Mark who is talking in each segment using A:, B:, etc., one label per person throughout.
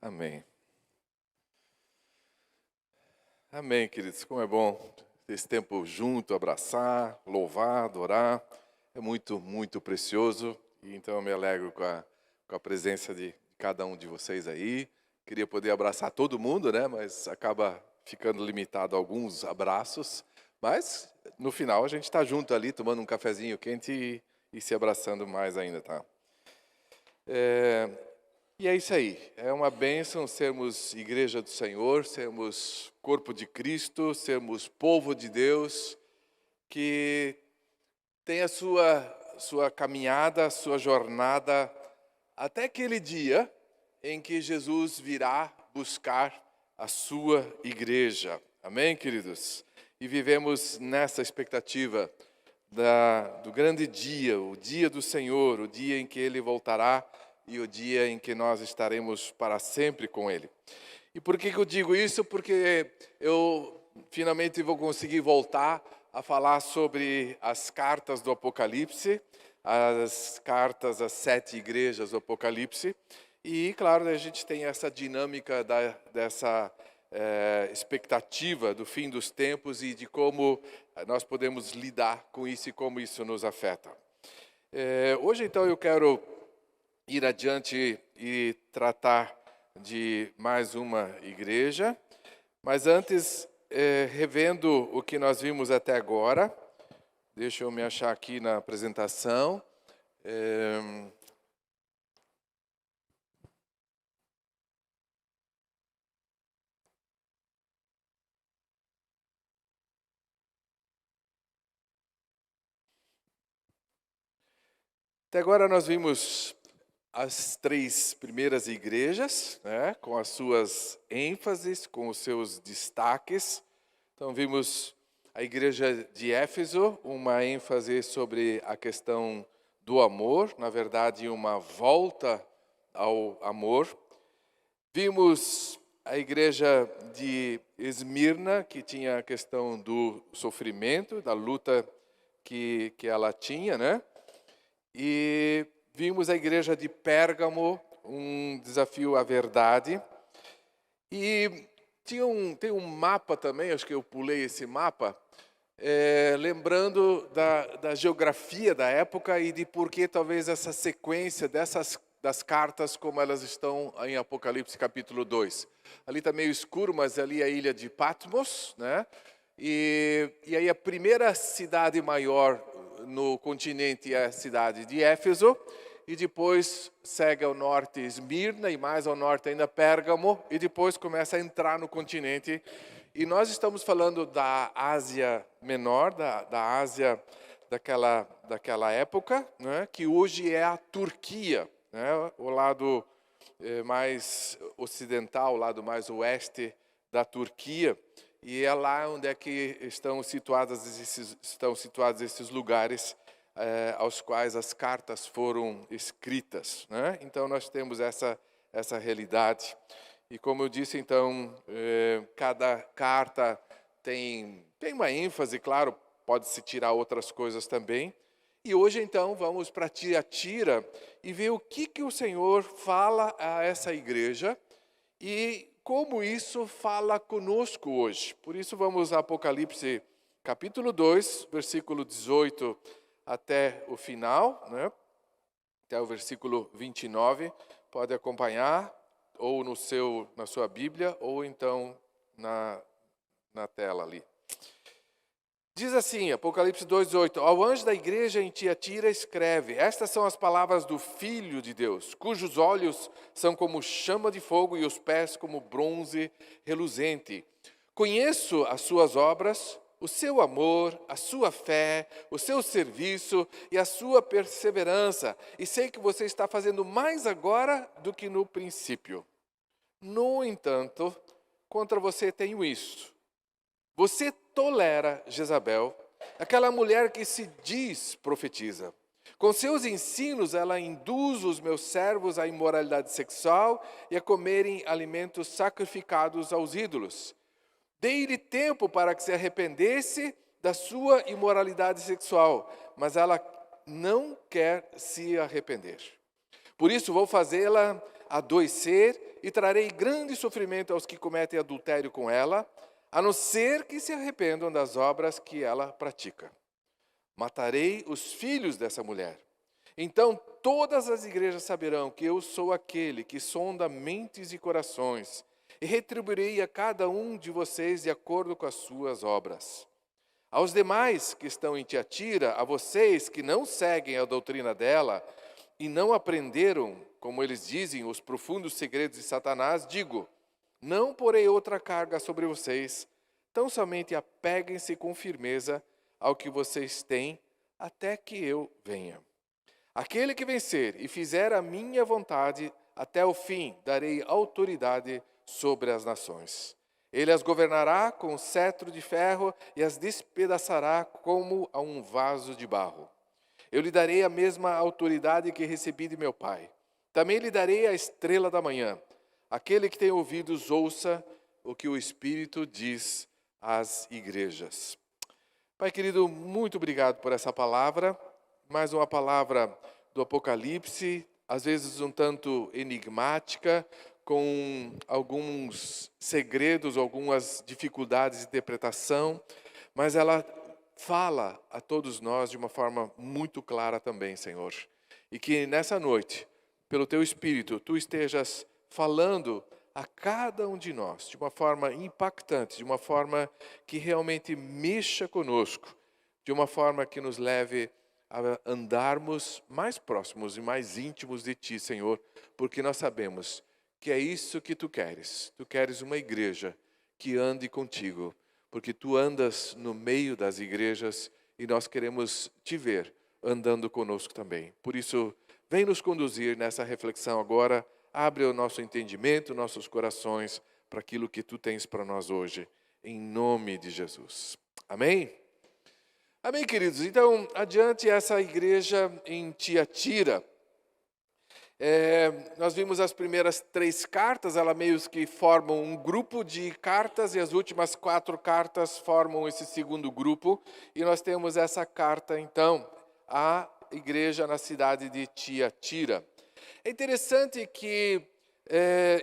A: Amém. Amém, queridos. Como é bom ter esse tempo junto, abraçar, louvar, adorar. É muito, muito precioso. E então eu me alegro com a presença de cada um de vocês aí. Queria poder abraçar todo mundo, né? Mas acaba ficando limitado a alguns abraços. Mas no final a gente está junto ali, tomando um cafezinho quente e se abraçando mais ainda, tá? E é isso aí, é uma bênção sermos igreja do Senhor, sermos corpo de Cristo, sermos povo de Deus, que tem a sua caminhada, a sua jornada, até aquele dia em que Jesus virá buscar a sua igreja. Amém, queridos? E vivemos nessa expectativa do grande dia, o dia do Senhor, o dia em que Ele voltará e o dia em que nós estaremos para sempre com Ele. E por que eu digo isso? Porque eu finalmente vou conseguir voltar a falar sobre as cartas do Apocalipse, as cartas às 7 igrejas do Apocalipse. E, claro, a gente tem essa dinâmica dessa expectativa do fim dos tempos e de como nós podemos lidar com isso e como isso nos afeta. Hoje, então, eu quero ir adiante e tratar de mais uma igreja, mas antes, revendo o que nós vimos até agora, deixa eu me achar aqui na apresentação. Até agora nós vimos as 3 primeiras igrejas, né, com as suas ênfases, com os seus destaques. Então vimos a igreja de Éfeso, uma ênfase sobre a questão do amor, na verdade uma volta ao amor. Vimos a igreja de Esmirna, que tinha a questão do sofrimento, da luta que ela tinha, né? E vimos a igreja de Pérgamo, um desafio à verdade. E tem um mapa também, acho que eu pulei esse mapa, lembrando da geografia da época e de por que talvez essa sequência das cartas como elas estão em Apocalipse capítulo 2. Ali está meio escuro, mas ali é a ilha de Patmos, né? E aí a primeira cidade maior no continente é a cidade de Éfeso, e depois segue ao norte Esmirna, e mais ao norte ainda Pérgamo, e depois começa a entrar no continente. E nós estamos falando da Ásia Menor, da Ásia daquela época, né, que hoje é a Turquia, né, o lado mais ocidental, o lado mais oeste da Turquia. E é lá onde é que estão situados esses lugares aos quais as cartas foram escritas, né? Então nós temos essa realidade. E como eu disse, então, cada carta tem uma ênfase, claro, pode-se tirar outras coisas também. E hoje, então, vamos para Tiatira e ver o que o Senhor fala a essa igreja e como isso fala conosco hoje. Por isso, vamos a Apocalipse capítulo 2, versículo 18 até o final, né? Até o versículo 29. Pode acompanhar ou na sua Bíblia, ou então na tela ali. Diz assim, Apocalipse 2:8, ao anjo da igreja em Tiatira escreve, estas são as palavras do Filho de Deus, cujos olhos são como chama de fogo e os pés como bronze reluzente. Conheço as suas obras, o seu amor, a sua fé, o seu serviço e a sua perseverança, e sei que você está fazendo mais agora do que no princípio. No entanto, contra você tenho isto. Você tolera Jezabel, aquela mulher que se diz profetiza. Com seus ensinos, ela induz os meus servos à imoralidade sexual e a comerem alimentos sacrificados aos ídolos. Dei-lhe tempo para que se arrependesse da sua imoralidade sexual, mas ela não quer se arrepender. Por isso vou fazê-la adoecer e trarei grande sofrimento aos que cometem adultério com ela, a não ser que se arrependam das obras que ela pratica. Matarei os filhos dessa mulher. Então todas as igrejas saberão que eu sou aquele que sonda mentes e corações, e retribuirei a cada um de vocês de acordo com as suas obras. Aos demais que estão em Tiatira, a vocês que não seguem a doutrina dela e não aprenderam, como eles dizem, os profundos segredos de Satanás, digo: não porei outra carga sobre vocês, tão somente apeguem-se com firmeza ao que vocês têm, até que eu venha. Aquele que vencer e fizer a minha vontade, até o fim darei autoridade sobre as nações. Ele as governará com cetro de ferro e as despedaçará como a um vaso de barro. Eu lhe darei a mesma autoridade que recebi de meu Pai. Também lhe darei a estrela da manhã. Aquele que tem ouvidos, ouça o que o Espírito diz às igrejas. Pai querido, muito obrigado por essa palavra. Mais uma palavra do Apocalipse, às vezes um tanto enigmática, com alguns segredos, algumas dificuldades de interpretação, mas ela fala a todos nós de uma forma muito clara também, Senhor. E que nessa noite, pelo Teu Espírito, Tu estejas falando a cada um de nós de uma forma impactante, de uma forma que realmente mexa conosco, de uma forma que nos leve a andarmos mais próximos e mais íntimos de Ti, Senhor, porque nós sabemos que é isso que Tu queres. Tu queres uma igreja que ande contigo, porque Tu andas no meio das igrejas e nós queremos Te ver andando conosco também. Por isso, vem nos conduzir nessa reflexão agora, abre o nosso entendimento, nossos corações para aquilo que Tu tens para nós hoje, em nome de Jesus. Amém? Amém, queridos? Então, adiante essa igreja em Tiatira. Nós vimos as primeiras 3 cartas, elas meio que formam um grupo de cartas, e as últimas 4 cartas formam esse segundo grupo. E nós temos essa carta, então, à igreja na cidade de Tiatira. É interessante que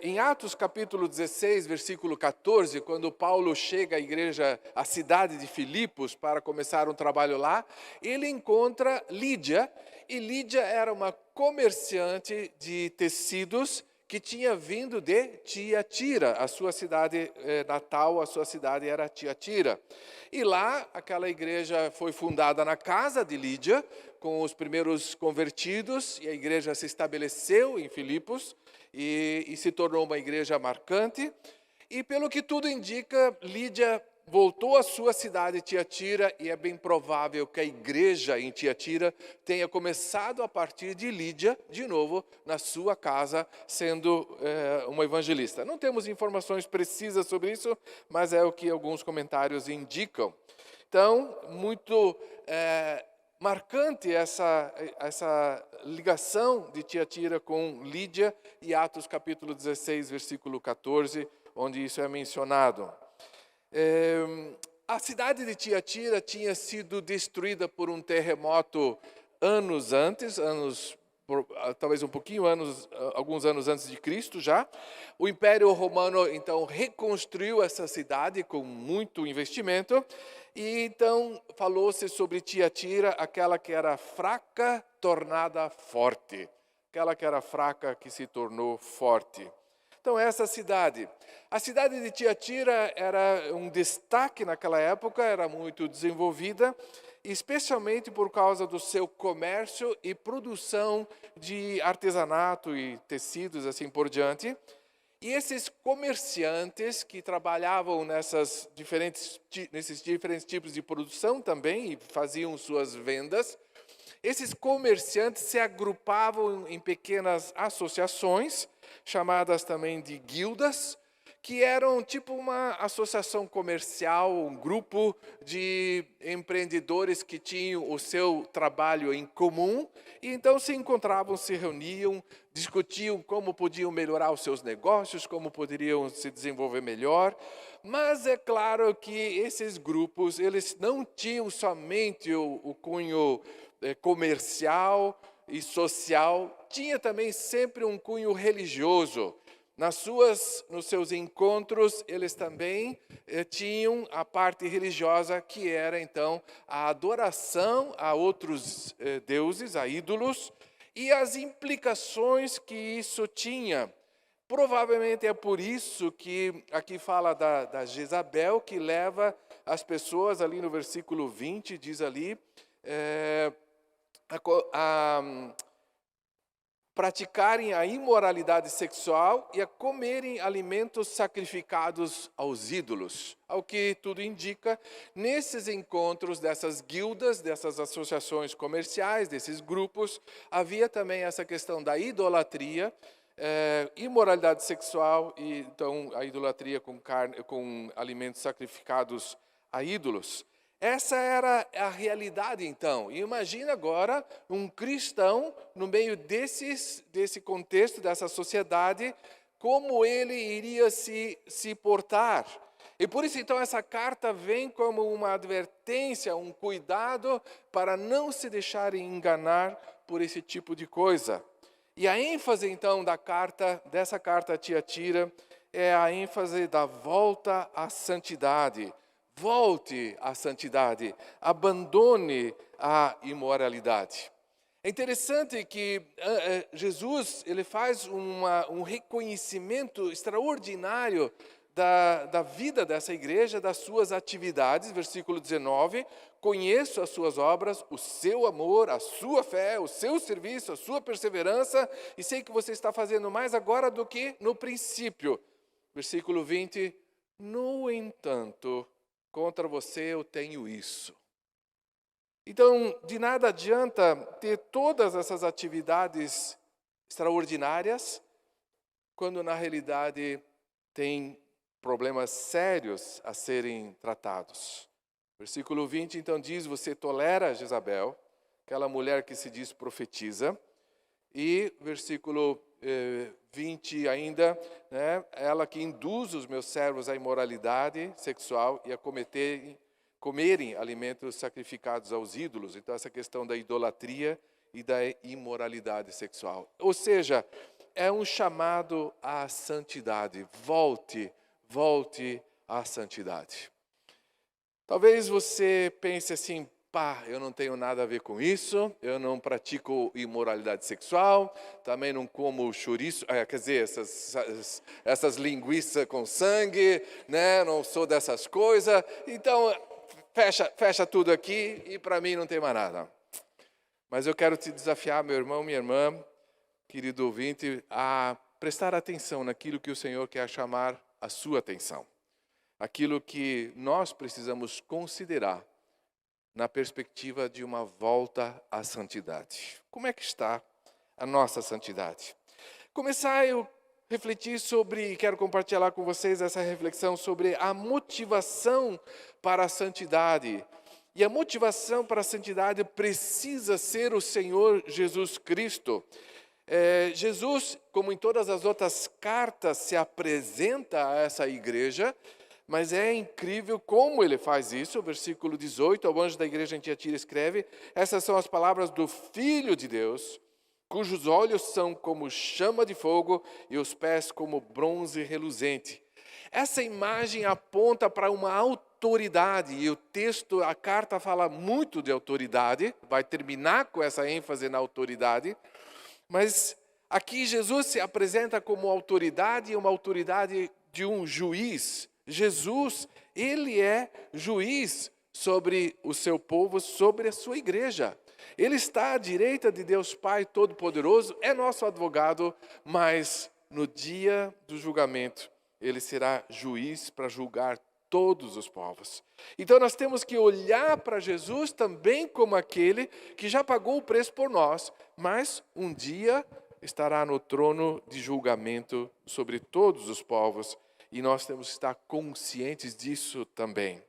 A: em Atos capítulo 16, versículo 14, quando Paulo chega à igreja, à cidade de Filipos, para começar um trabalho lá, ele encontra Lídia, e Lídia era uma comerciante de tecidos que tinha vindo de Tiatira, a sua cidade natal, a sua cidade era Tiatira. E lá, aquela igreja foi fundada na casa de Lídia, com os primeiros convertidos, e a igreja se estabeleceu em Filipos, e se tornou uma igreja marcante. E pelo que tudo indica, Lídia voltou à sua cidade, Tiatira, e é bem provável que a igreja em Tiatira tenha começado a partir de Lídia, de novo, na sua casa, sendo uma evangelista. Não temos informações precisas sobre isso, mas é o que alguns comentários indicam. Então, muito marcante essa ligação de Tiatira com Lídia, e Atos capítulo 16, versículo 14, onde isso é mencionado. A cidade de Tiatira tinha sido destruída por um terremoto anos antes, talvez um pouquinho alguns anos antes de Cristo já. O Império Romano então reconstruiu essa cidade com muito investimento, e então falou-se sobre Tiatira, aquela que era fraca tornada forte, aquela que era fraca que se tornou forte. Então essa cidade, a cidade de Tiatira era um destaque naquela época, era muito desenvolvida, especialmente por causa do seu comércio e produção de artesanato e tecidos, assim por diante. E esses comerciantes que trabalhavam nesses diferentes tipos de produção também, e faziam suas vendas, esses comerciantes se agrupavam em pequenas associações, chamadas também de guildas, que eram tipo uma associação comercial, um grupo de empreendedores que tinham o seu trabalho em comum, e então se encontravam, se reuniam, discutiam como podiam melhorar os seus negócios, como poderiam se desenvolver melhor. Mas é claro que esses grupos, eles não tinham somente o cunho comercial e social, tinha também sempre um cunho religioso. Nos seus encontros, eles também tinham a parte religiosa, que era, então, a adoração a outros deuses, a ídolos, e as implicações que isso tinha. Provavelmente é por isso que aqui fala da Jezabel, que leva as pessoas, ali no versículo 20, diz ali, a praticarem a imoralidade sexual e a comerem alimentos sacrificados aos ídolos. Ao que tudo indica, nesses encontros dessas guildas, dessas associações comerciais, desses grupos, havia também essa questão da idolatria, imoralidade sexual e então a idolatria com alimentos sacrificados a ídolos. Essa era a realidade, então. E imagina agora um cristão no meio desse contexto, dessa sociedade, como ele iria se portar. E por isso, então, essa carta vem como uma advertência, um cuidado para não se deixarem enganar por esse tipo de coisa. E a ênfase, então, dessa carta a Tiatira é a ênfase da volta à santidade. Volte à santidade, abandone a imoralidade. É interessante que Jesus ele faz um reconhecimento extraordinário da vida dessa igreja, das suas atividades. Versículo 19, conheço as suas obras, o seu amor, a sua fé, o seu serviço, a sua perseverança, e sei que você está fazendo mais agora do que no princípio. Versículo 20, no entanto, contra você eu tenho isso. Então, de nada adianta ter todas essas atividades extraordinárias, quando na realidade tem problemas sérios a serem tratados. Versículo 20, então diz, você tolera Jezabel, aquela mulher que se diz profetiza, e versículo 20 ainda, né, ela que induz os meus servos à imoralidade sexual e a comerem alimentos sacrificados aos ídolos. Então, essa questão da idolatria e da imoralidade sexual. Ou seja, é um chamado à santidade. Volte à santidade. Talvez você pense assim, eu não tenho nada a ver com isso, eu não pratico imoralidade sexual, também não como chouriço, quer dizer, essas linguiças com sangue, né? Não sou dessas coisas, então fecha tudo aqui e para mim não tem mais nada. Mas eu quero te desafiar, meu irmão, minha irmã, querido ouvinte, a prestar atenção naquilo que o Senhor quer chamar a sua atenção. Aquilo que nós precisamos considerar na perspectiva de uma volta à santidade. Como é que está a nossa santidade? Começar eu refletir quero compartilhar com vocês essa reflexão sobre a motivação para a santidade. E a motivação para a santidade precisa ser o Senhor Jesus Cristo. Jesus, como em todas as outras cartas, se apresenta a essa igreja, mas é incrível como ele faz isso. Versículo 18, ao anjo da igreja em Tiatira escreve, essas são as palavras do Filho de Deus, cujos olhos são como chama de fogo e os pés como bronze reluzente. Essa imagem aponta para uma autoridade, e o texto, a carta fala muito de autoridade, vai terminar com essa ênfase na autoridade, mas aqui Jesus se apresenta como autoridade, e uma autoridade de um juiz. Jesus, ele é juiz sobre o seu povo, sobre a sua igreja. Ele está à direita de Deus Pai Todo-Poderoso, é nosso advogado, mas no dia do julgamento, ele será juiz para julgar todos os povos. Então nós temos que olhar para Jesus também como aquele que já pagou o preço por nós, mas um dia estará no trono de julgamento sobre todos os povos. E nós temos que estar conscientes disso também.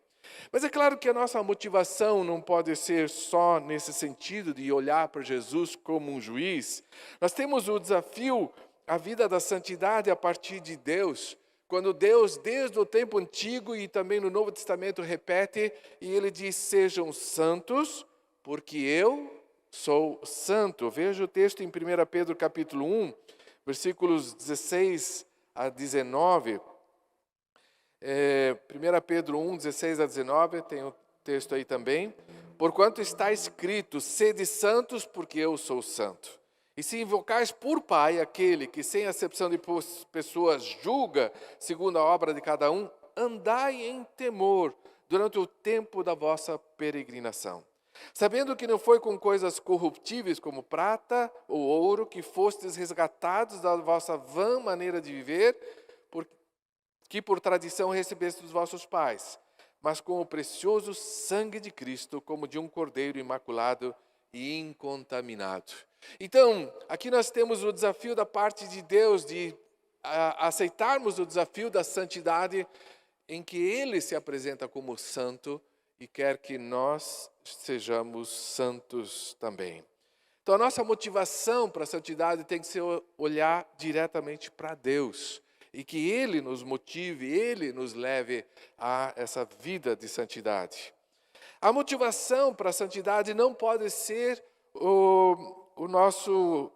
A: Mas é claro que a nossa motivação não pode ser só nesse sentido de olhar para Jesus como um juiz. Nós temos o desafio, a vida da santidade a partir de Deus. Quando Deus, desde o tempo antigo e também no Novo Testamento, repete, e ele diz, sejam santos, porque eu sou santo. Veja o texto em 1 Pedro capítulo 1, versículos 16 a 19. 1 Pedro 1, 16 a 19, tem o texto aí também. Porquanto está escrito, sede santos, porque eu sou santo. E se invocais por Pai aquele que sem acepção de pessoas julga, segundo a obra de cada um, andai em temor durante o tempo da vossa peregrinação. Sabendo que não foi com coisas corruptíveis como prata ou ouro que fostes resgatados da vossa vã maneira de viver, que por tradição recebeste dos vossos pais, mas com o precioso sangue de Cristo, como de um cordeiro imaculado e incontaminado. Então, aqui nós temos o desafio da parte de Deus de aceitarmos o desafio da santidade, em que Ele se apresenta como santo e quer que nós sejamos santos também. Então, a nossa motivação para a santidade tem que ser olhar diretamente para Deus e que Ele nos motive, Ele nos leve a essa vida de santidade. A motivação para a santidade não pode ser o nosso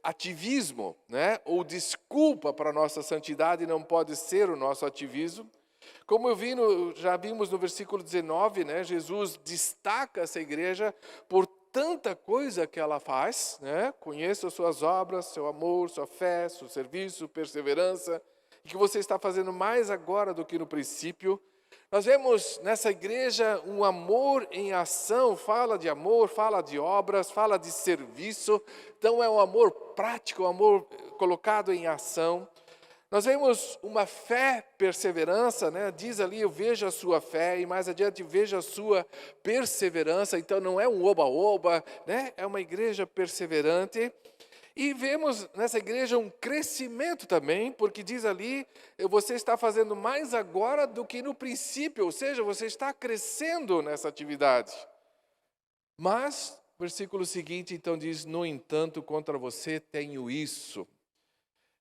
A: ativismo, né? Ou desculpa para a nossa santidade não pode ser o nosso ativismo. Como já vimos no versículo 19, né? Jesus destaca essa igreja por tanta coisa que ela faz, né? Conheço as suas obras, seu amor, sua fé, seu serviço, perseverança, e que você está fazendo mais agora do que no princípio. Nós vemos nessa igreja um amor em ação, fala de amor, fala de obras, fala de serviço. Então é um amor prático, um amor colocado em ação. Nós vemos uma fé perseverança, né? Diz ali, eu vejo a sua fé, e mais adiante vejo a sua perseverança. Então não é um oba-oba, né? É uma igreja perseverante. E vemos nessa igreja um crescimento também, porque diz ali, você está fazendo mais agora do que no princípio, ou seja, você está crescendo nessa atividade. Mas, versículo seguinte, então diz, no entanto, contra você tenho isso.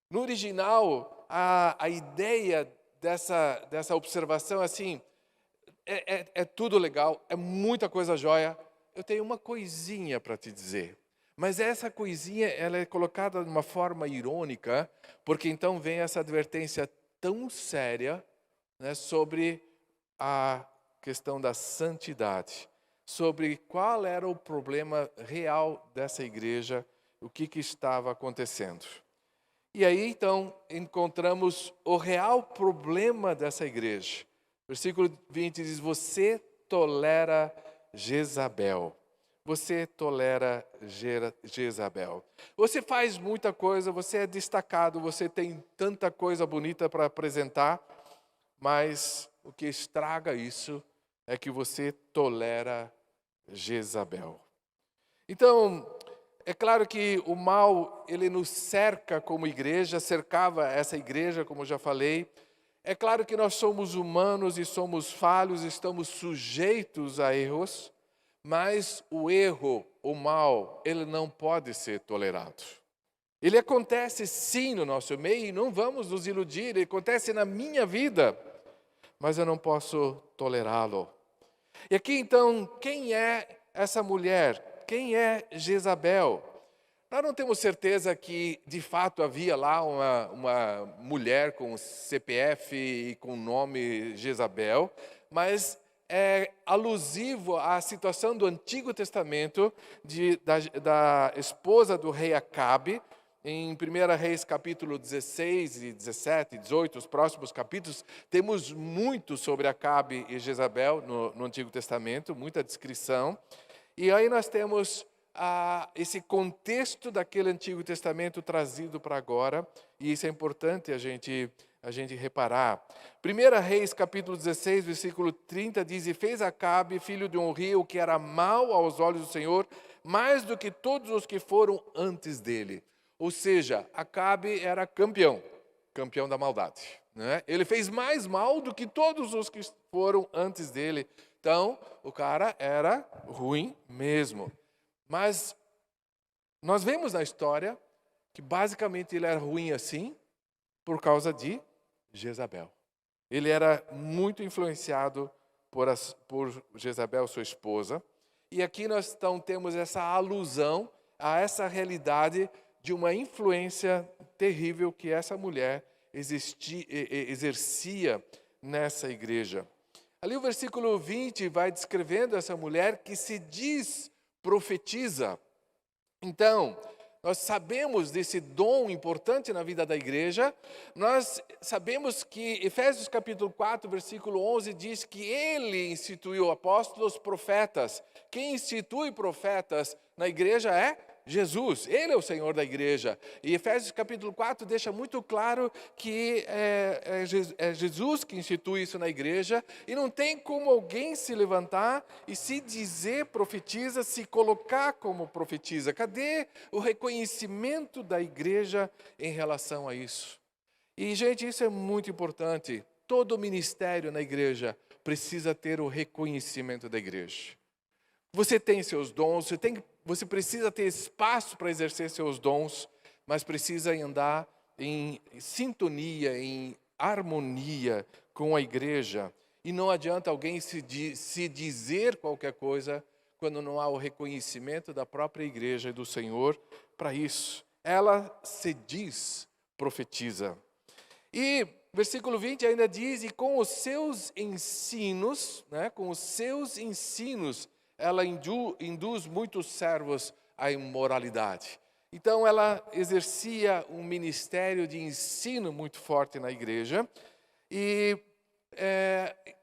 A: No original, a ideia dessa observação, assim, é tudo legal, é muita coisa jóia. Eu tenho uma coisinha para te dizer. Mas essa coisinha, ela é colocada de uma forma irônica, porque então vem essa advertência tão séria, né, sobre a questão da santidade, sobre qual era o problema real dessa igreja, o que estava acontecendo. E aí, então, encontramos o real problema dessa igreja. Versículo 20 diz, você tolera Jezabel. Você tolera Jezabel. Você faz muita coisa, você é destacado, você tem tanta coisa bonita para apresentar, mas o que estraga isso é que você tolera Jezabel. Então, é claro que o mal, ele nos cerca como igreja, cercava essa igreja, como já falei. É claro que nós somos humanos e somos falhos, estamos sujeitos a erros, mas o erro, o mal, ele não pode ser tolerado. Ele acontece sim no nosso meio, e não vamos nos iludir, ele acontece na minha vida, mas eu não posso tolerá-lo. E aqui então, quem é essa mulher? Quem é Jezabel? Nós não temos certeza que de fato havia lá uma mulher com CPF e com o nome Jezabel, mas é alusivo à situação do Antigo Testamento da esposa do rei Acabe. Em 1 Reis capítulo 16 e 17 e 18, os próximos capítulos, temos muito sobre Acabe e Jezabel no Antigo Testamento, muita descrição. E aí nós temos esse contexto daquele Antigo Testamento trazido para agora, e isso é importante a gente reparar. 1 Reis, capítulo 16, versículo 30, diz, e fez Acabe, filho de um rio, que era mau aos olhos do Senhor, mais do que todos os que foram antes dele. Ou seja, Acabe era campeão da maldade, né? Ele fez mais mal do que todos os que foram antes dele. Então, o cara era ruim mesmo. Mas nós vemos na história que basicamente ele era ruim assim por causa de Jezabel. Ele era muito influenciado por Jezabel, sua esposa. E aqui nós então temos essa alusão a essa realidade de uma influência terrível que essa mulher exercia nessa igreja. Ali o versículo 20 vai descrevendo essa mulher que se diz profetiza. Então, nós sabemos desse dom importante na vida da igreja. Nós sabemos que Efésios capítulo 4, versículo 11 diz que ele instituiu apóstolos, profetas. Quem institui profetas na igreja é Jesus, ele é o Senhor da igreja. E Efésios capítulo 4 deixa muito claro que é Jesus que institui isso na igreja, e não tem como alguém se levantar e se dizer profetiza, se colocar como profetiza. Cadê o reconhecimento da igreja em relação a isso? E, gente, isso é muito importante. Todo ministério na igreja precisa ter o reconhecimento da igreja. Você tem seus dons, você precisa ter espaço para exercer seus dons, mas precisa andar em sintonia, em harmonia com a igreja. E não adianta alguém se dizer qualquer coisa quando não há o reconhecimento da própria igreja e do Senhor para isso. Ela se diz profetiza. E versículo 20 ainda diz, e com os seus ensinos, ela induz muitos servos à imoralidade. Então, ela exercia um ministério de ensino muito forte na igreja. E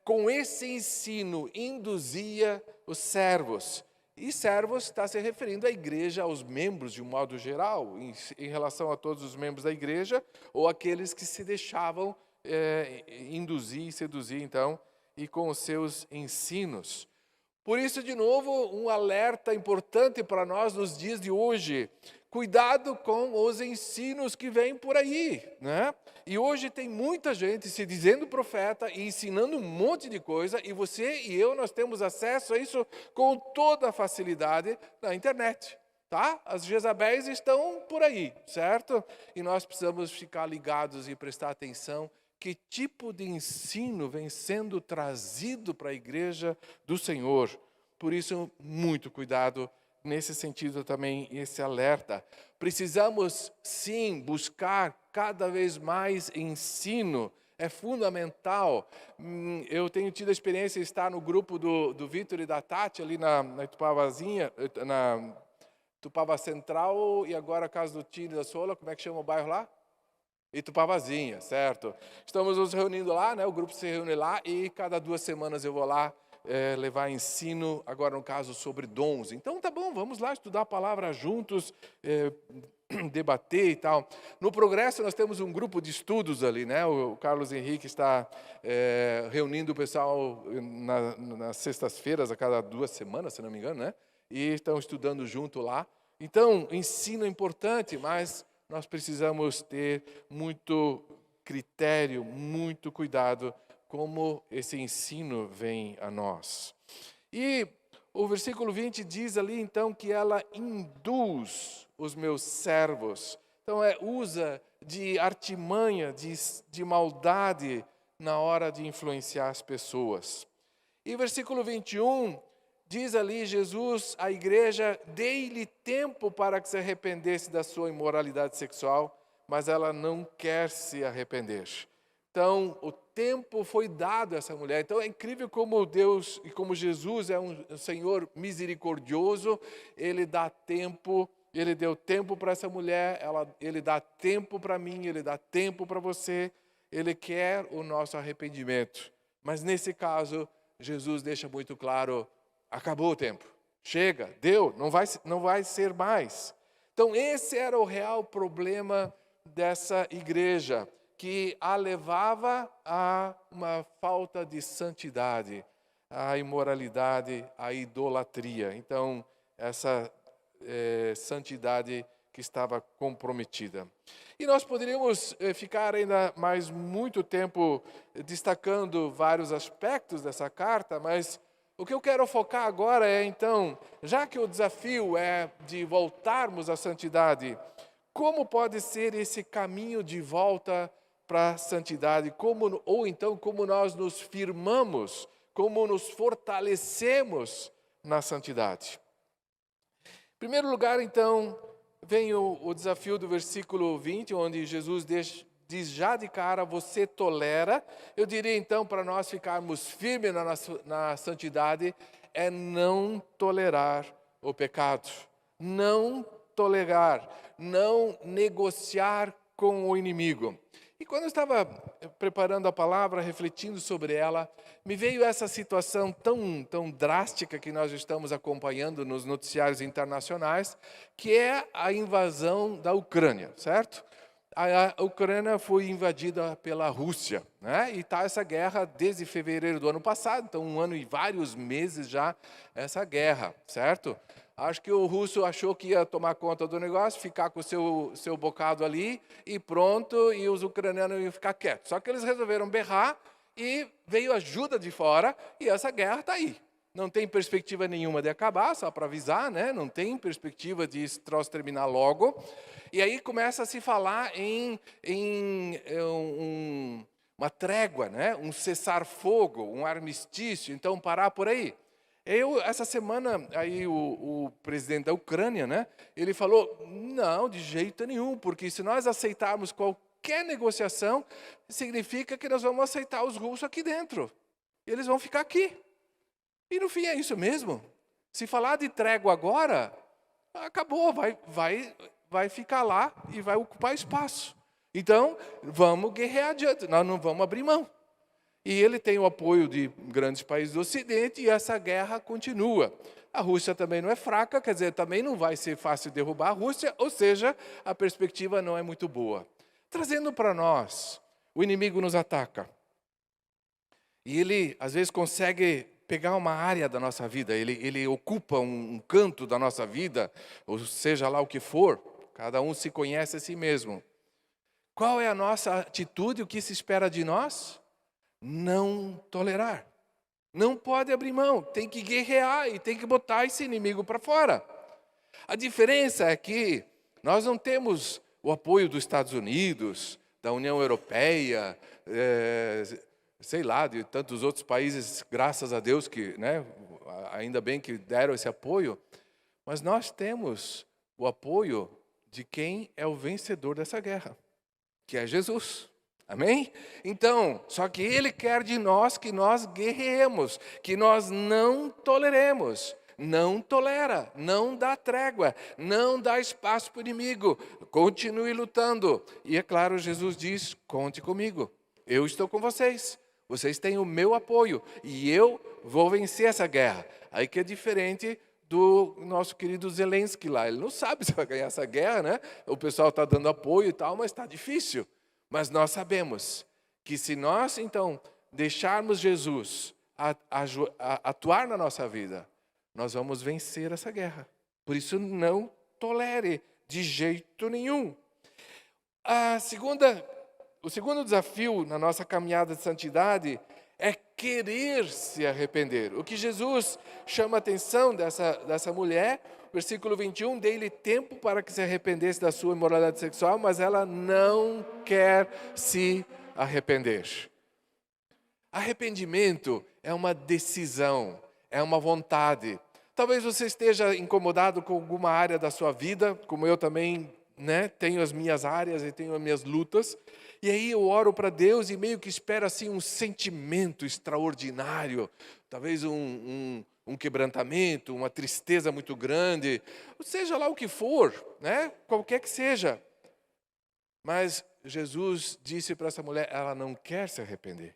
A: com esse ensino, induzia os servos. E servos está se referindo à igreja, aos membros de um modo geral, em relação a todos os membros da igreja, ou aqueles que se deixavam induzir e seduzir, então, e com os seus ensinos. Por isso, de novo, um alerta importante para nós nos dias de hoje. Cuidado com os ensinos que vêm por aí, né? E hoje tem muita gente se dizendo profeta e ensinando um monte de coisa, e você e eu, nós temos acesso a isso com toda a facilidade na internet, tá? As Jezabéis estão por aí, certo? E nós precisamos ficar ligados e prestar atenção. Que tipo de ensino vem sendo trazido para a igreja do Senhor? Por isso, muito cuidado nesse sentido também, esse alerta. Precisamos, sim, buscar cada vez mais ensino. É fundamental. Eu tenho tido a experiência de estar no grupo do Vitor e da Tati, ali na Itupavazinha, na Tupava Central, e agora a casa do Tino e da Sola. Como é que chama o bairro lá? Itupavazinha, certo? Estamos nos reunindo lá, né? O grupo se reúne lá e cada 2 semanas eu vou lá levar ensino, agora no caso sobre dons. Então tá bom, vamos lá estudar a palavra juntos, debater e tal. No Progresso nós temos um grupo de estudos ali, né? O Carlos Henrique está reunindo o pessoal nas sextas-feiras, a cada 2 semanas, se não me engano, né? E estão estudando junto lá. Então, ensino é importante, mas nós precisamos ter muito critério, muito cuidado como esse ensino vem a nós. E o versículo 20 diz ali então que ela induz os meus servos. Então usa de artimanha, de maldade na hora de influenciar as pessoas. E o versículo 21 diz ali Jesus, a igreja, dei-lhe tempo para que se arrependesse da sua imoralidade sexual, mas ela não quer se arrepender. Então, o tempo foi dado a essa mulher. Então, é incrível como Deus e como Jesus é um Senhor misericordioso. Ele dá tempo, Ele deu tempo para essa mulher, Ele dá tempo para mim, Ele dá tempo para você. Ele quer o nosso arrependimento. Mas, nesse caso, Jesus deixa muito claro, acabou o tempo, chega, deu, não vai ser mais. Então, esse era o real problema dessa igreja, que a levava a uma falta de santidade, a imoralidade, a idolatria. Então, essa santidade que estava comprometida. E nós poderíamos ficar ainda mais muito tempo destacando vários aspectos dessa carta, mas o que eu quero focar agora é, então, já que o desafio é de voltarmos à santidade, como pode ser esse caminho de volta para a santidade? Ou então, como nós nos firmamos, como nos fortalecemos na santidade? Em primeiro lugar, então, vem o desafio do versículo 20, onde Jesus diz já de cara, você tolera. Eu diria então, para nós ficarmos firmes na santidade, é não tolerar o pecado. Não tolerar, não negociar com o inimigo. E quando eu estava preparando a palavra, refletindo sobre ela, me veio essa situação tão drástica que nós estamos acompanhando nos noticiários internacionais, que é a invasão da Ucrânia, certo? A Ucrânia foi invadida pela Rússia, né? E está essa guerra desde fevereiro do ano passado, então 1 ano e vários meses já essa guerra, certo? Acho que o russo achou que ia tomar conta do negócio, ficar com o seu bocado ali e pronto, e os ucranianos iam ficar quietos. Só que eles resolveram berrar e veio ajuda de fora e essa guerra está aí. Não tem perspectiva nenhuma de acabar, só para avisar, né? Não tem perspectiva de esse troço terminar logo. E aí começa a se falar em uma trégua, né? Um cessar-fogo, um armistício, então parar por aí. Essa semana, aí o presidente da Ucrânia, né, ele falou, não, de jeito nenhum, porque se nós aceitarmos qualquer negociação, significa que nós vamos aceitar os russos aqui dentro. E eles vão ficar aqui. E no fim é isso mesmo. Se falar de trégua agora, acabou, vai ficar lá e vai ocupar espaço. Então, vamos guerrear adiante, nós não vamos abrir mão. E ele tem o apoio de grandes países do Ocidente e essa guerra continua. A Rússia também não é fraca, quer dizer, também não vai ser fácil derrubar a Rússia, ou seja, a perspectiva não é muito boa. Trazendo para nós, o inimigo nos ataca. E ele, às vezes, consegue pegar uma área da nossa vida, ele ocupa um canto da nossa vida, ou seja lá o que for, cada um se conhece a si mesmo. Qual é a nossa atitude, o que se espera de nós? Não tolerar. Não pode abrir mão, tem que guerrear e tem que botar esse inimigo para fora. A diferença é que nós não temos o apoio dos Estados Unidos, da União Europeia, sei lá, de tantos outros países, graças a Deus, que, né, ainda bem que deram esse apoio, mas nós temos o apoio de quem é o vencedor dessa guerra, que é Jesus. Amém? Então, só que Ele quer de nós que nós guerreemos, que nós não toleremos. Não tolera, não dá trégua, não dá espaço para o inimigo. Continue lutando. E é claro, Jesus diz, conte comigo. Eu estou com vocês. Vocês têm o meu apoio e eu vou vencer essa guerra. Aí que é diferente do nosso querido Zelensky lá. Ele não sabe se vai ganhar essa guerra, né? O pessoal está dando apoio e tal, mas está difícil. Mas nós sabemos que se nós, então, deixarmos Jesus atuar na nossa vida, nós vamos vencer essa guerra. Por isso, não tolere de jeito nenhum. O segundo desafio na nossa caminhada de santidade é querer se arrepender. O que Jesus chama a atenção dessa mulher, versículo 21, dei-lhe tempo para que se arrependesse da sua imoralidade sexual, mas ela não quer se arrepender. Arrependimento é uma decisão, é uma vontade. Talvez você esteja incomodado com alguma área da sua vida, como eu também, né, tenho as minhas áreas e tenho as minhas lutas. E aí eu oro para Deus e meio que espero assim um sentimento extraordinário, talvez um quebrantamento, uma tristeza muito grande, seja lá o que for, né? Qualquer que seja. Mas Jesus disse para essa mulher, ela não quer se arrepender.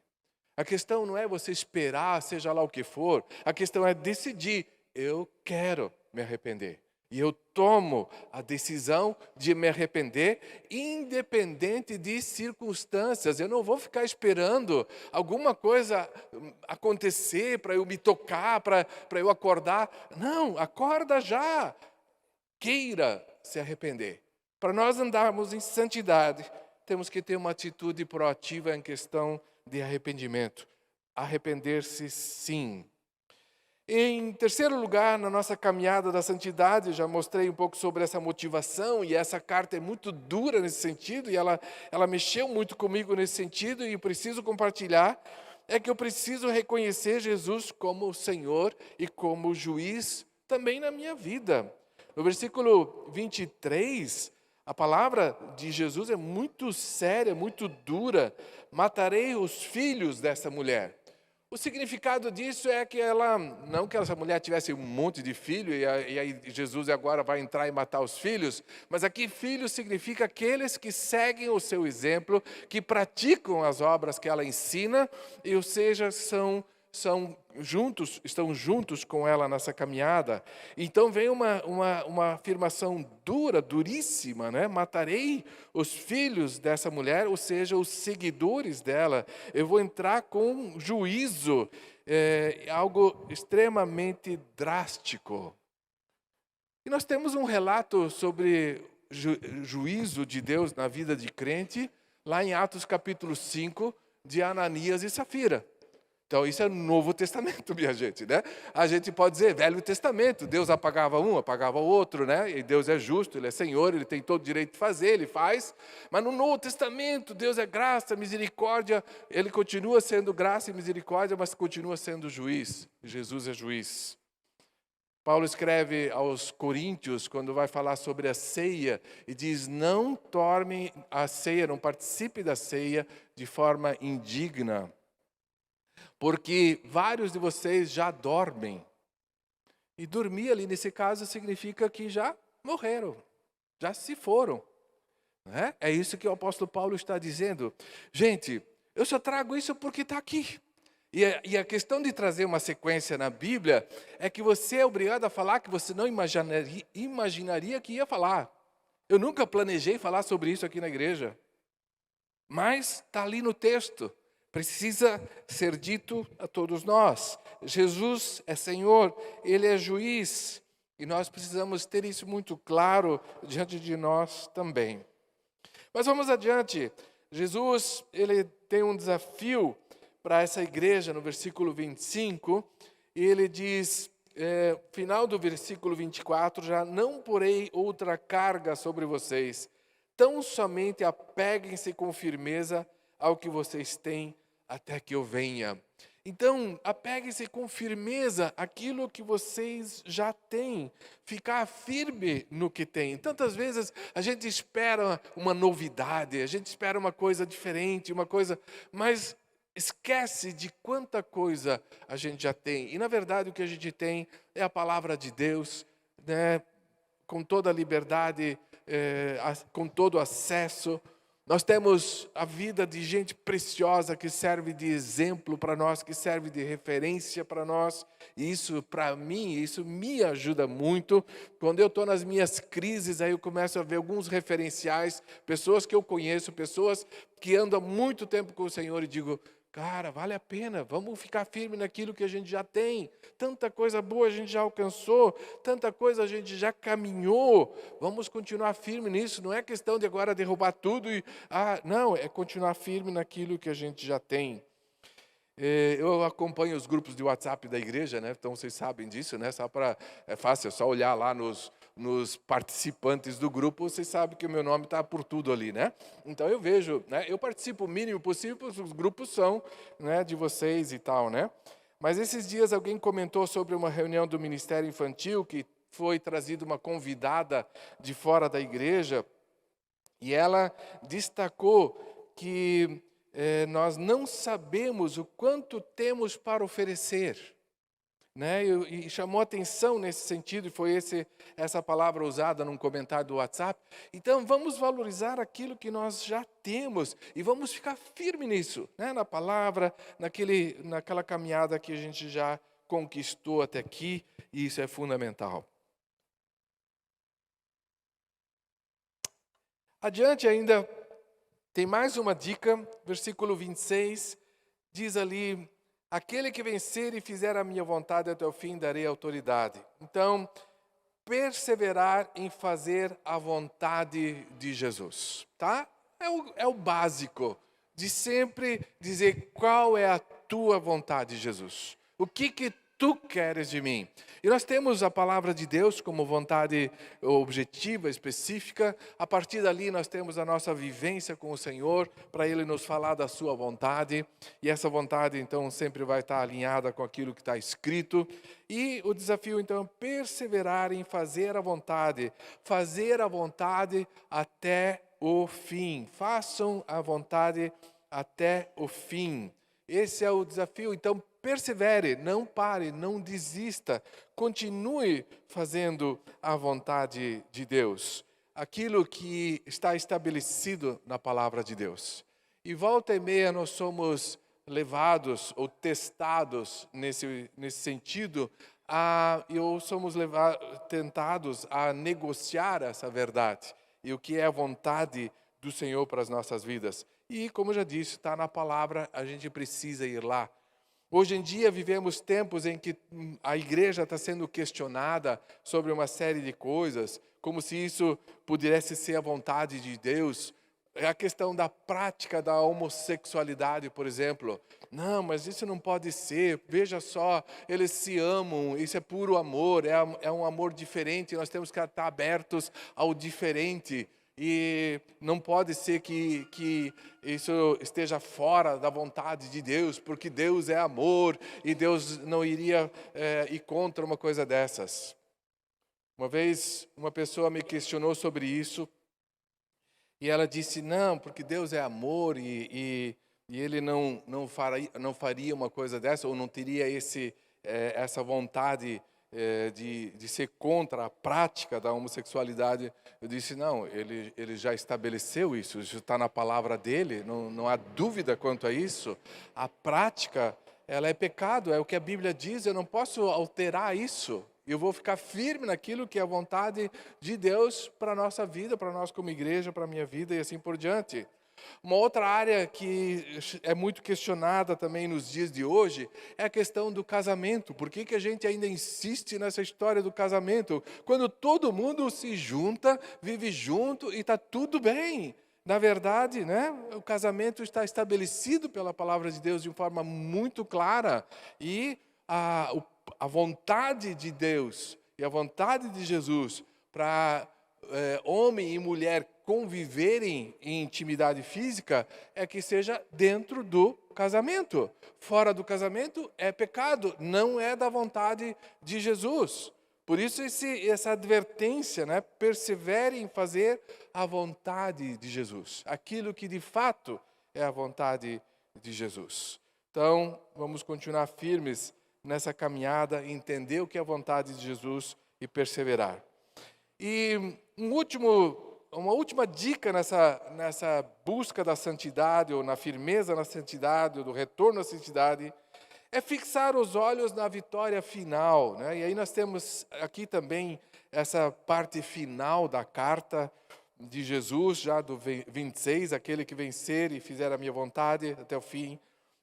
A: A questão não é você esperar, seja lá o que for, a questão é decidir, eu quero me arrepender. E eu tomo a decisão de me arrepender, independente de circunstâncias. Eu não vou ficar esperando alguma coisa acontecer para eu me tocar, para eu acordar. Não, acorda já. Queira se arrepender. Para nós andarmos em santidade, temos que ter uma atitude proativa em questão de arrependimento. Arrepender-se sim. Em terceiro lugar, na nossa caminhada da santidade, já mostrei um pouco sobre essa motivação, e essa carta é muito dura nesse sentido, e ela mexeu muito comigo nesse sentido, e eu preciso compartilhar, é que eu preciso reconhecer Jesus como o Senhor e como juiz também na minha vida. No versículo 23, a palavra de Jesus é muito séria, muito dura. Matarei os filhos dessa mulher. O significado disso é que não que essa mulher tivesse um monte de filho, e aí Jesus agora vai entrar e matar os filhos, mas aqui filho significa aqueles que seguem o seu exemplo, que praticam as obras que ela ensina, e ou seja, estão juntos com ela nessa caminhada. Então vem uma afirmação dura, duríssima, né? Matarei os filhos dessa mulher, ou seja, os seguidores dela. Eu vou entrar com juízo, algo extremamente drástico. E nós temos um relato sobre juízo de Deus na vida de crente, lá em Atos capítulo 5, de Ananias e Safira. Então, isso é Novo Testamento, minha gente, né? A gente pode dizer Velho Testamento, Deus apagava um, apagava o outro, né? E Deus é justo, Ele é Senhor, Ele tem todo o direito de fazer, Ele faz. Mas no Novo Testamento, Deus é graça, misericórdia, Ele continua sendo graça e misericórdia, mas continua sendo juiz. Jesus é juiz. Paulo escreve aos Coríntios, quando vai falar sobre a ceia, e diz, não tornem a ceia, não participe da ceia de forma indigna, porque vários de vocês já dormem. E dormir ali, nesse caso, significa que já morreram, já se foram. Né? É isso que o apóstolo Paulo está dizendo. Gente, eu só trago isso porque está aqui. E a questão de trazer uma sequência na Bíblia é que você é obrigado a falar que você não imaginaria que ia falar. Eu nunca planejei falar sobre isso aqui na igreja. Mas está ali no texto. Precisa ser dito a todos nós. Jesus é Senhor, Ele é juiz. E nós precisamos ter isso muito claro diante de nós também. Mas vamos adiante. Jesus, Ele tem um desafio para essa igreja no versículo 25. E Ele diz, final do versículo 24, já não porei outra carga sobre vocês. Tão somente apeguem-se com firmeza ao que vocês têm até que eu venha. Então, apeguem-se com firmeza àquilo que vocês já têm. Ficar firme no que tem. Tantas vezes a gente espera uma novidade, a gente espera uma coisa diferente, mas esquece de quanta coisa a gente já tem. E na verdade o que a gente tem é a palavra de Deus, né? Com toda a liberdade, com todo acesso. Nós temos a vida de gente preciosa que serve de exemplo para nós, que serve de referência para nós. E isso, para mim, isso me ajuda muito. Quando eu estou nas minhas crises, aí eu começo a ver alguns referenciais, pessoas que eu conheço, pessoas que andam há muito tempo com o Senhor e digo, cara, vale a pena, vamos ficar firme naquilo que a gente já tem. Tanta coisa boa a gente já alcançou, tanta coisa a gente já caminhou. Vamos continuar firme nisso, não é questão de agora derrubar tudo. Não, é continuar firme naquilo que a gente já tem. Eu acompanho os grupos de WhatsApp da igreja, né? Então vocês sabem disso, né? É fácil, é só olhar lá nos participantes do grupo, vocês sabem que o meu nome está por tudo ali, né? Então eu vejo, né? Eu participo o mínimo possível, porque os grupos são, né, de vocês e tal, né? Mas esses dias alguém comentou sobre uma reunião do Ministério Infantil, que foi trazida uma convidada de fora da igreja, e ela destacou que nós não sabemos o quanto temos para oferecer. Né? E chamou atenção nesse sentido, e foi essa palavra usada num comentário do WhatsApp. Então, vamos valorizar aquilo que nós já temos, e vamos ficar firme nisso, né? Na palavra, naquela caminhada que a gente já conquistou até aqui, e isso é fundamental. Adiante ainda, tem mais uma dica, versículo 26, diz ali, aquele que vencer e fizer a minha vontade até o fim, darei autoridade. Então, perseverar em fazer a vontade de Jesus, tá? É o básico, de sempre dizer qual é a tua vontade, Jesus. O que tu queres de mim? E nós temos a palavra de Deus como vontade objetiva, específica. A partir dali nós temos a nossa vivência com o Senhor, para Ele nos falar da sua vontade. E essa vontade, então, sempre vai estar alinhada com aquilo que está escrito. E o desafio, então, é perseverar em fazer a vontade até o fim. Façam a vontade até o fim. Esse é o desafio. Então, persevere, não pare, não desista. Continue fazendo a vontade de Deus. Aquilo que está estabelecido na palavra de Deus. E volta e meia nós somos levados ou testados nesse sentido, ou somos tentados a negociar essa verdade. E o que é a vontade do Senhor para as nossas vidas. E, como eu já disse, está na palavra, a gente precisa ir lá. Hoje em dia vivemos tempos em que a igreja está sendo questionada sobre uma série de coisas, como se isso pudesse ser a vontade de Deus. É a questão da prática da homossexualidade, por exemplo. Não, mas isso não pode ser. Veja só, eles se amam, isso é puro amor, é um amor diferente, nós temos que estar abertos ao diferente. E não pode ser que isso esteja fora da vontade de Deus, porque Deus é amor e Deus não iria ir contra uma coisa dessas. Uma vez uma pessoa me questionou sobre isso e ela disse, não, porque Deus é amor e Ele não faria uma coisa dessa ou não teria essa vontade de ser contra a prática da homossexualidade. Eu disse, não, ele já estabeleceu isso está na palavra dele, não há dúvida quanto a isso. A prática, ela é pecado, é o que a Bíblia diz, eu não posso alterar isso. Eu vou ficar firme naquilo que é a vontade de Deus para a nossa vida, para nós como igreja, para a minha vida e assim por diante. Uma outra área que é muito questionada também nos dias de hoje é a questão do casamento. Por que a gente ainda insiste nessa história do casamento? Quando todo mundo se junta, vive junto e está tudo bem. Na verdade, né, o casamento está estabelecido pela palavra de Deus de uma forma muito clara. E a vontade de Deus e a vontade de Jesus para homem e mulher conviverem em intimidade física é que seja dentro do casamento. Fora do casamento é pecado, não é da vontade de Jesus. Por isso essa advertência, né? Persevere em fazer a vontade de Jesus. Aquilo que de fato é a vontade de Jesus. Então, vamos continuar firmes nessa caminhada, entender o que é a vontade de Jesus e perseverar. E uma última dica nessa busca da santidade, ou na firmeza na santidade, ou do retorno à santidade, é fixar os olhos na vitória final. Né? E aí nós temos aqui também essa parte final da carta de Jesus, já do 26, aquele que vencer e fizer a minha vontade até o fim,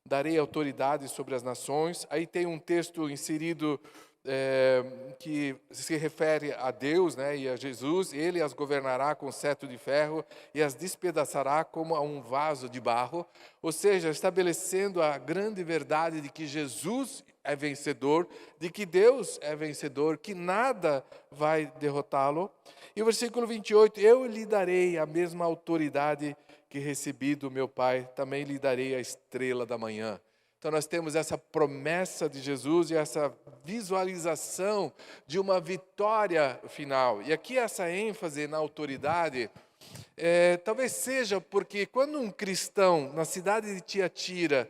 A: darei autoridade sobre as nações. Aí tem um texto inserido que se refere a Deus, né, e a Jesus. Ele as governará com cetro de ferro e as despedaçará como a um vaso de barro. Ou seja, estabelecendo a grande verdade de que Jesus é vencedor, de que Deus é vencedor, que nada vai derrotá-lo. E o versículo 28, eu lhe darei a mesma autoridade que recebi do meu Pai, também lhe darei a estrela da manhã. Então nós temos essa promessa de Jesus e essa visualização de uma vitória final. E aqui essa ênfase na autoridade, talvez seja porque quando um cristão na cidade de Tiatira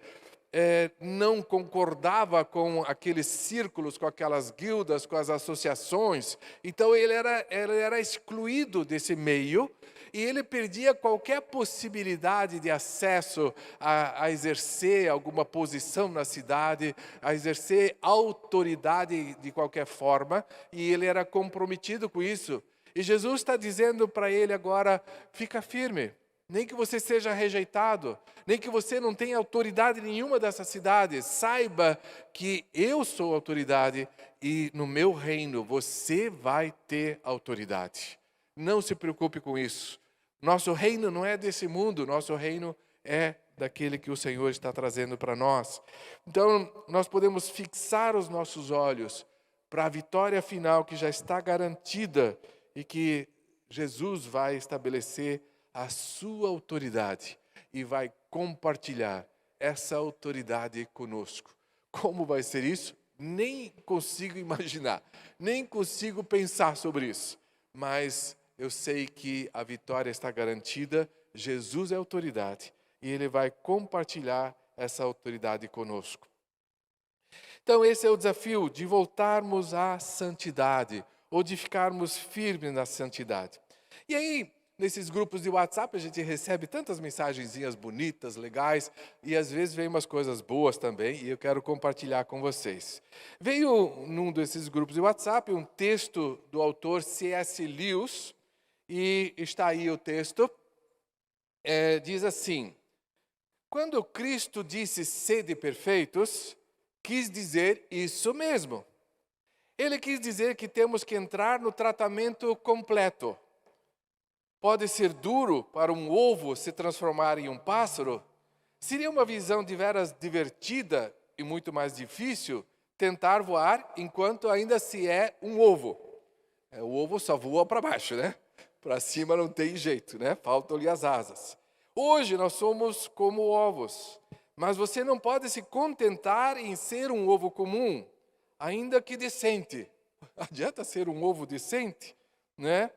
A: não concordava com aqueles círculos, com aquelas guildas, com as associações, então ele era excluído desse meio, e ele perdia qualquer possibilidade de acesso a exercer alguma posição na cidade, a exercer autoridade de qualquer forma, e ele era comprometido com isso. E Jesus está dizendo para ele agora, fica firme, nem que você seja rejeitado, nem que você não tenha autoridade nenhuma dessas cidades, saiba que eu sou autoridade e no meu reino você vai ter autoridade. Não se preocupe com isso. Nosso reino não é desse mundo, nosso reino é daquele que o Senhor está trazendo para nós. Então, nós podemos fixar os nossos olhos para a vitória final que já está garantida e que Jesus vai estabelecer a sua autoridade e vai compartilhar essa autoridade conosco. Como vai ser isso? Nem consigo imaginar, nem consigo pensar sobre isso. Mas eu sei que a vitória está garantida, Jesus é autoridade e Ele vai compartilhar essa autoridade conosco. Então esse é o desafio de voltarmos à santidade, ou de ficarmos firmes na santidade. E aí, nesses grupos de WhatsApp, a gente recebe tantas mensagenzinhas bonitas, legais, e às vezes vem umas coisas boas também, e eu quero compartilhar com vocês. Veio num desses grupos de WhatsApp um texto do autor C.S. Lewis, e está aí o texto, diz assim: quando Cristo disse sede perfeitos, quis dizer isso mesmo. Ele quis dizer que temos que entrar no tratamento completo. Pode ser duro para um ovo se transformar em um pássaro? Seria uma visão de veras divertida e muito mais difícil tentar voar enquanto ainda se é um ovo. O ovo só voa para baixo, né? Para cima não tem jeito, né? Faltam-lhe as asas. Hoje nós somos como ovos, mas você não pode se contentar em ser um ovo comum, ainda que decente. Adianta ser um ovo decente, né?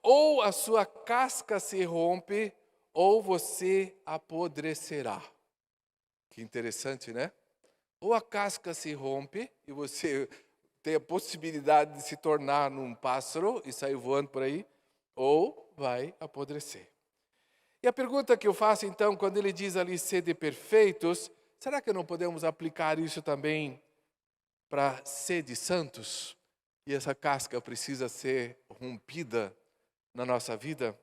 A: Ou a sua casca se rompe, ou você apodrecerá. Que interessante, né? Ou a casca se rompe e você tem a possibilidade de se tornar num pássaro e sair voando por aí, ou vai apodrecer. E a pergunta que eu faço então, quando ele diz ali sede perfeitos, será que não podemos aplicar isso também para sede santos? E essa casca precisa ser rompida na nossa vida?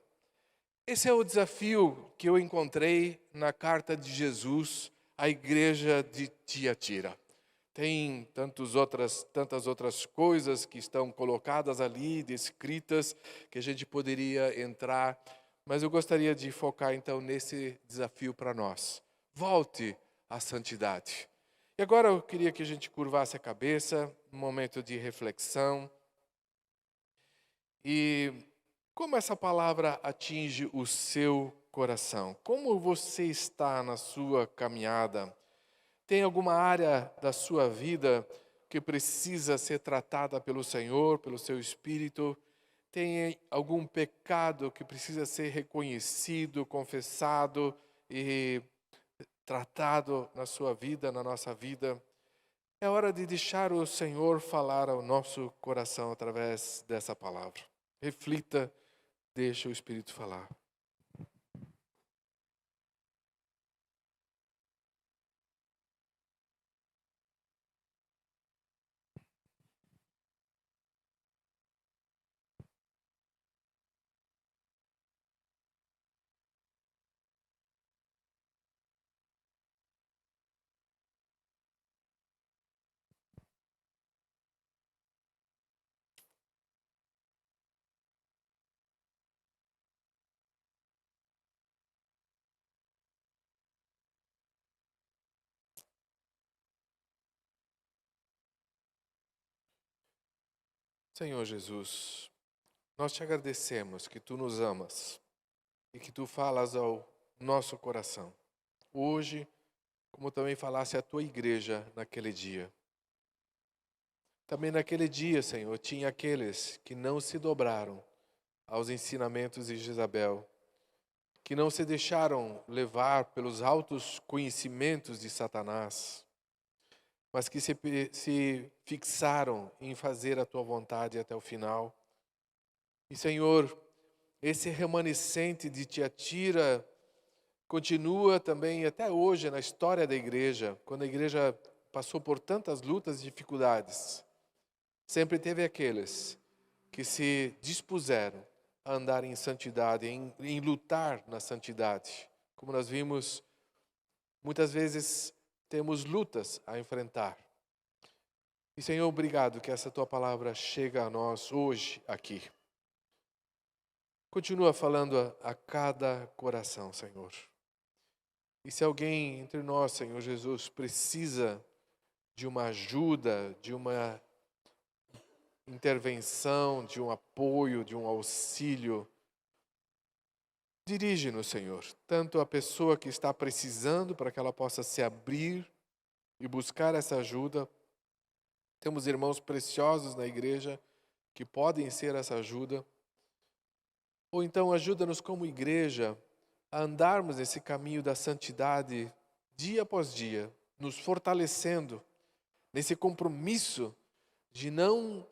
A: Esse é o desafio que eu encontrei na carta de Jesus à igreja de Tiatira. Tem tantas outras coisas que estão colocadas ali, descritas, que a gente poderia entrar, mas eu gostaria de focar então nesse desafio para nós. Volte à santidade. E agora eu queria que a gente curvasse a cabeça, um momento de reflexão. E como essa palavra atinge o seu coração? Como você está na sua caminhada? Tem alguma área da sua vida que precisa ser tratada pelo Senhor, pelo seu Espírito? Tem algum pecado que precisa ser reconhecido, confessado e tratado na sua vida, na nossa vida? É hora de deixar o Senhor falar ao nosso coração através dessa palavra. Reflita, deixa o Espírito falar. Senhor Jesus, nós te agradecemos que tu nos amas e que tu falas ao nosso coração. Hoje, como também falasse à tua igreja naquele dia. Também naquele dia, Senhor, tinha aqueles que não se dobraram aos ensinamentos de Jezabel, que não se deixaram levar pelos altos conhecimentos de Satanás, mas que se fixaram em fazer a tua vontade até o final. E, Senhor, esse remanescente de Tiatira continua também até hoje na história da igreja, quando a igreja passou por tantas lutas e dificuldades. Sempre teve aqueles que se dispuseram a andar em santidade, em lutar na santidade. Como nós vimos, muitas vezes temos lutas a enfrentar. E, Senhor, obrigado que essa tua palavra chega a nós hoje aqui. Continua falando a cada coração, Senhor. E se alguém entre nós, Senhor Jesus, precisa de uma ajuda, de uma intervenção, de um apoio, de um auxílio, dirige-nos, Senhor, tanto a pessoa que está precisando para que ela possa se abrir e buscar essa ajuda. Temos irmãos preciosos na igreja que podem ser essa ajuda. Ou então ajuda-nos como igreja a andarmos nesse caminho da santidade dia após dia, nos fortalecendo nesse compromisso de não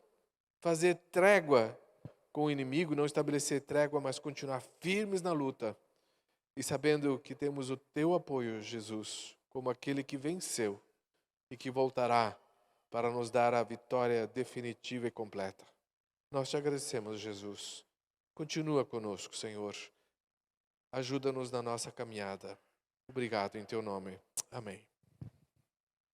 A: fazer trégua com o inimigo, não estabelecer trégua, mas continuar firmes na luta e sabendo que temos o teu apoio, Jesus, como aquele que venceu e que voltará para nos dar a vitória definitiva e completa. Nós te agradecemos, Jesus. Continua conosco, Senhor. Ajuda-nos na nossa caminhada. Obrigado em teu nome. Amém.